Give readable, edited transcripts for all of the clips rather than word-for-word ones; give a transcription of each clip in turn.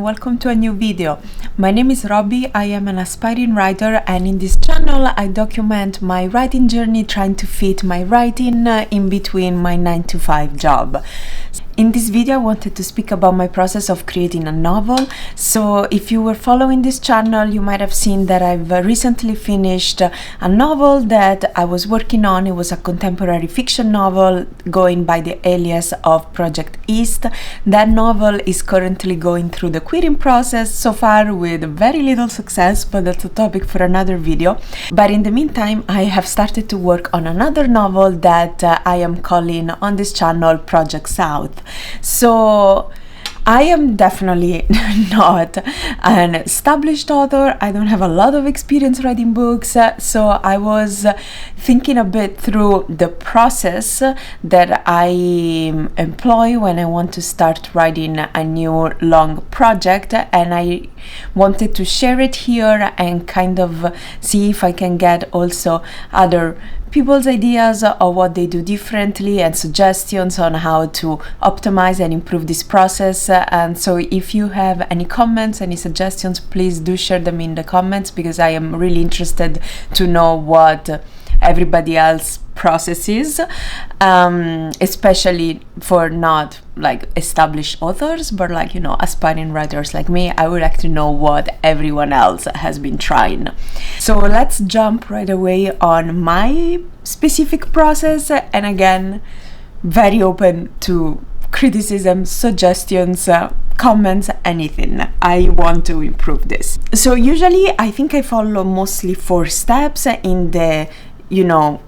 Welcome to a new video. My name is Robbie, I am an aspiring writer, and in this channel I document my writing journey, trying to fit my writing in between my 9-to-5 job. In this video I wanted to speak about my process of creating a novel. So if you were following this channel, you might have seen that I've recently finished a novel that I was working on. It was a contemporary fiction novel going by the alias of Project East. That novel is currently going through the querying process, so far with very little success, but that's a topic for another video. But in the meantime, I have started to work on another novel that I am calling on this channel Project South. So I am definitely not an established author. I don't have a lot of experience writing books, so I was thinking a bit through the process that I employ when I want to start writing a new long project, and I wanted to share it here and kind of see if I can get also other people's ideas of what they do differently and suggestions on how to optimize and improve this process. And so if you have any comments, any suggestions, please do share them in the comments, because I am really interested to know what everybody else processes, especially for not like established authors, but like, you know, aspiring writers like me. I would like to know what everyone else has been trying. So let's jump right away on my specific process, and again, very open to criticism, suggestions, comments, anything. I want to improve this. So usually I think I follow mostly 4 steps in the, you know,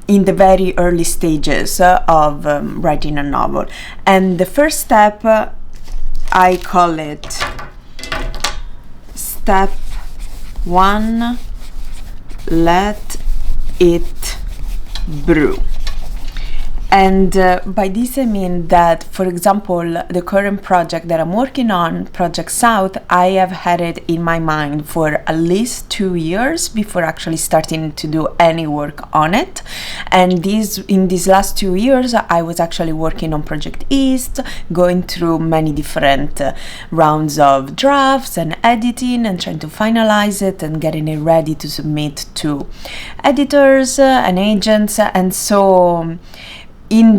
in the very early stages of writing a novel. And the first step, I call it step 1, let it brew. And by this I mean that, for example, the current project that I'm working on, Project South, I have had it in my mind for at least 2 years before actually starting to do any work on it. And in these last 2 years, I was actually working on Project East, going through many different rounds of drafts and editing and trying to finalize it and getting it ready to submit to editors and agents. And so during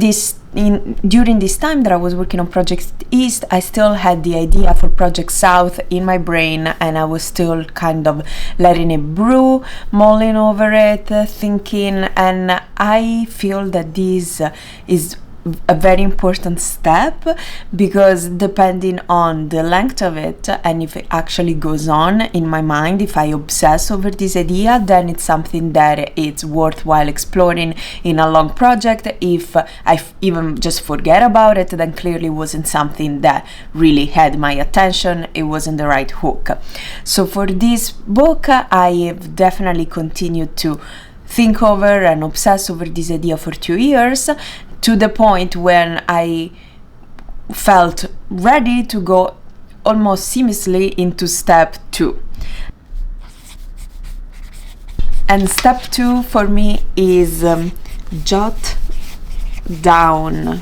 this time that I was working on Project East, I still had the idea for Project South in my brain, and I was still kind of letting it brew, mulling over it, thinking, and I feel that this is a very important step, because depending on the length of it and if it actually goes on in my mind, if I obsess over this idea, then it's something that it's worthwhile exploring in a long project. If I even just forget about it, then clearly wasn't something that really had my attention. It wasn't the right hook. So for this book, I have definitely continued to think over and obsess over this idea for 2 years, to the point when I felt ready to go almost seamlessly into step 2. And step 2 for me is jot down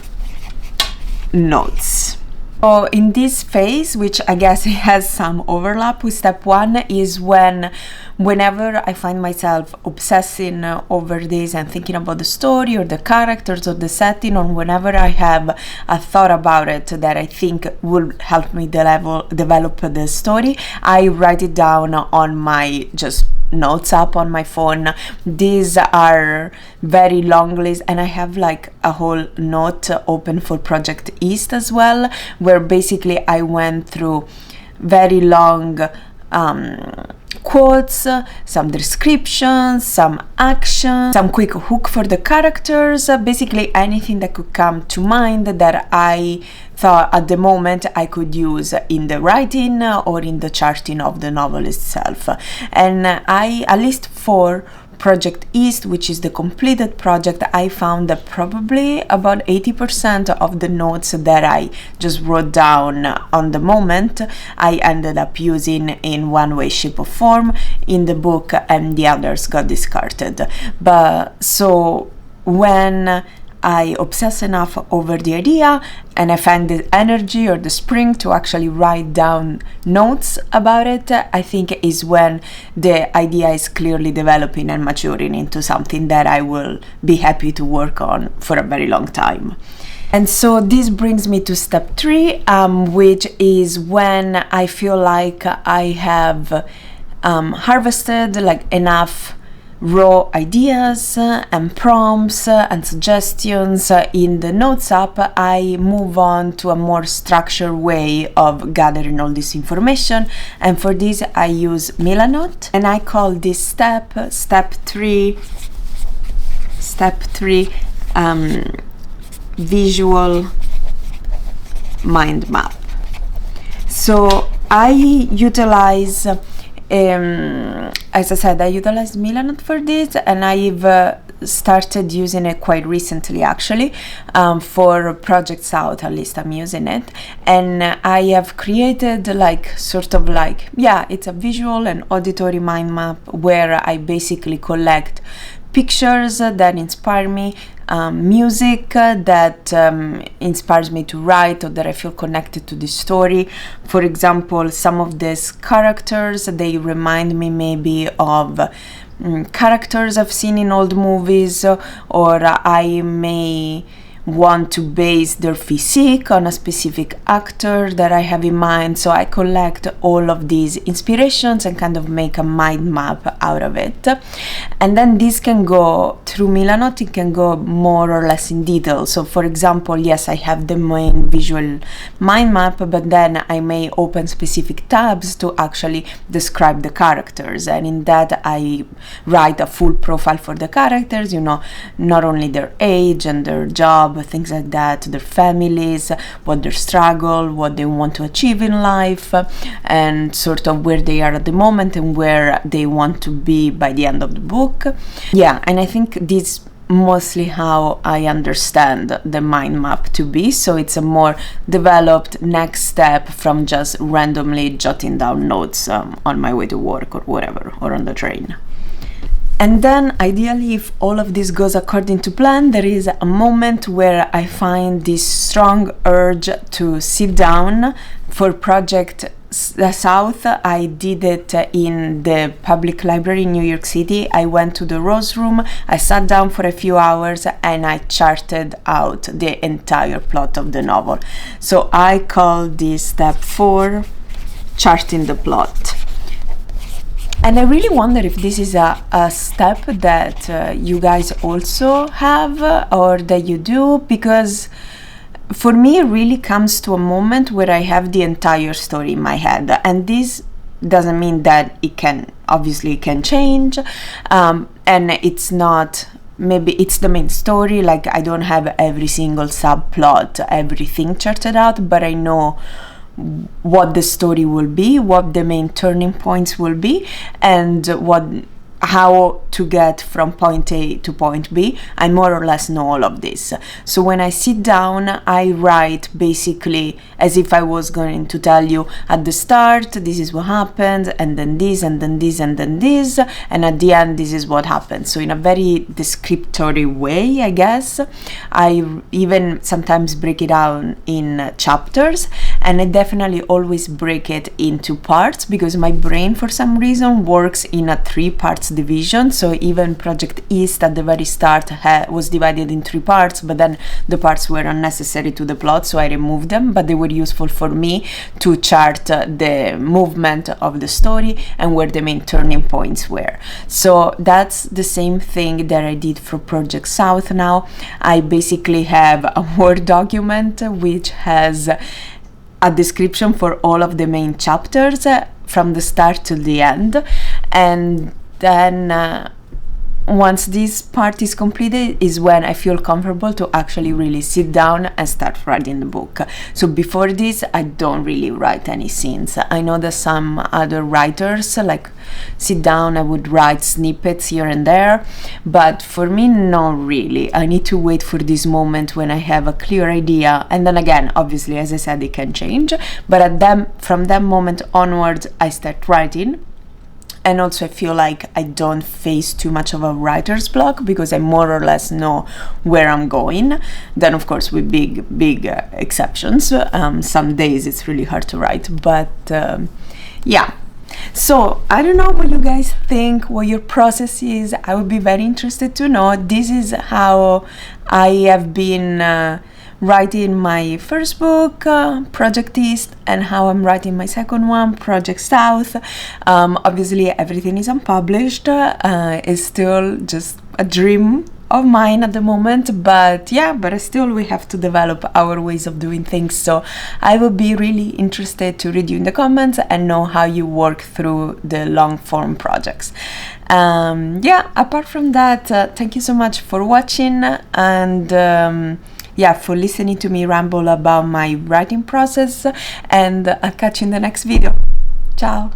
notes. So in this phase, which I guess it has some overlap with step 1, is whenever I find myself obsessing over this and thinking about the story or the characters or the setting, or whenever I have a thought about it that I think will help me develop the story, I write it down on my just notes app on my phone. These are very long lists, and I have like a whole note open for Project East as well, where basically I went through very long quotes, some descriptions, some action, some quick hook for the characters, basically anything that could come to mind that I thought at the moment I could use in the writing or in the charting of the novel itself. And I, at least for Project East, which is the completed project, I found that probably about 80% of the notes that I just wrote down on the moment, I ended up using in one way, shape or form in the book, and the others got discarded. But so when I obsess enough over the idea and I find the energy or the spring to actually write down notes about it, I think is when the idea is clearly developing and maturing into something that I will be happy to work on for a very long time. And so this brings me to step 3, which is when I feel like I have harvested like enough raw ideas and prompts and suggestions in the notes app. I move on to a more structured way of gathering all this information, and for this I use Milanote, and I call this step 3 visual mind map. So I utilize as I said, I utilized Milanote for this, and I've started using it quite recently actually. For Project South at least I'm using it, and I have created it's a visual and auditory mind map where I basically collect pictures that inspire me, music that inspires me to write or that I feel connected to the story. For example, some of these characters, they remind me maybe of characters I've seen in old movies, or I may want to base their physique on a specific actor that I have in mind. So I collect all of these inspirations and kind of make a mind map out of it. And then this can go through Milanote, it can go more or less in detail. So for example, yes, I have the main visual mind map, but then I may open specific tabs to actually describe the characters. And in that I write a full profile for the characters, not only their age and their job, things like that, their families, what their struggle, what they want to achieve in life, and sort of where they are at the moment and where they want to be by the end of the book. Yeah, and I think this mostly how I understand the mind map to be. So it's a more developed next step from just randomly jotting down notes on my way to work or whatever, or on the train. And then ideally, if all of this goes according to plan, there is a moment where I find this strong urge to sit down. For Project South, I did it in the public library in New York City. I went to the Rose Room, I sat down for a few hours and I charted out the entire plot of the novel. So I call this step 4, charting the plot. And I really wonder if this is a step that you guys also have or that you do, because for me it really comes to a moment where I have the entire story in my head, and this doesn't mean that it can change, and it's not, maybe it's the main story, like I don't have every single subplot, everything charted out, but I know what the story will be, what the main turning points will be, and how to get from point A to point B. I more or less know all of this. So when I sit down, I write basically as if I was going to tell you at the start, this is what happened, and then this, and then this, and then this, and at the end, this is what happened. So in a very descriptory way, I guess. I even sometimes break it down in chapters, and I definitely always break it into parts because my brain, for some reason, works in a 3 parts division. So even Project East at the very start was divided in 3 parts, but then the parts were unnecessary to the plot, so I removed them, but they were useful for me to chart the movement of the story and where the main turning points were. So that's the same thing that I did for Project South now. I basically have a Word document which has a description for all of the main chapters from the start to the end, and then once this part is completed is when I feel comfortable to actually really sit down and start writing the book. So before this, I don't really write any scenes. I know that some other writers like sit down, I would write snippets here and there, but for me, not really. I need to wait for this moment when I have a clear idea, and then again, obviously, as I said, it can change, but from that moment onwards, I start writing. and also I feel like I don't face too much of a writer's block because I more or less know where I'm going. Then of course with big exceptions, some days it's really hard to write, but yeah. So I don't know what you guys think, what your process is. I would be very interested to know. This is how I have been writing my first book, Project East, and how I'm writing my second one, Project South. Obviously everything is unpublished, it's still just a dream of mine at the moment, but yeah, but still we have to develop our ways of doing things. So I will be really interested to read you in the comments and know how you work through the long form projects. Yeah, apart from that, thank you so much for watching, and yeah, for listening to me ramble about my writing process, and I'll catch you in the next video. Ciao!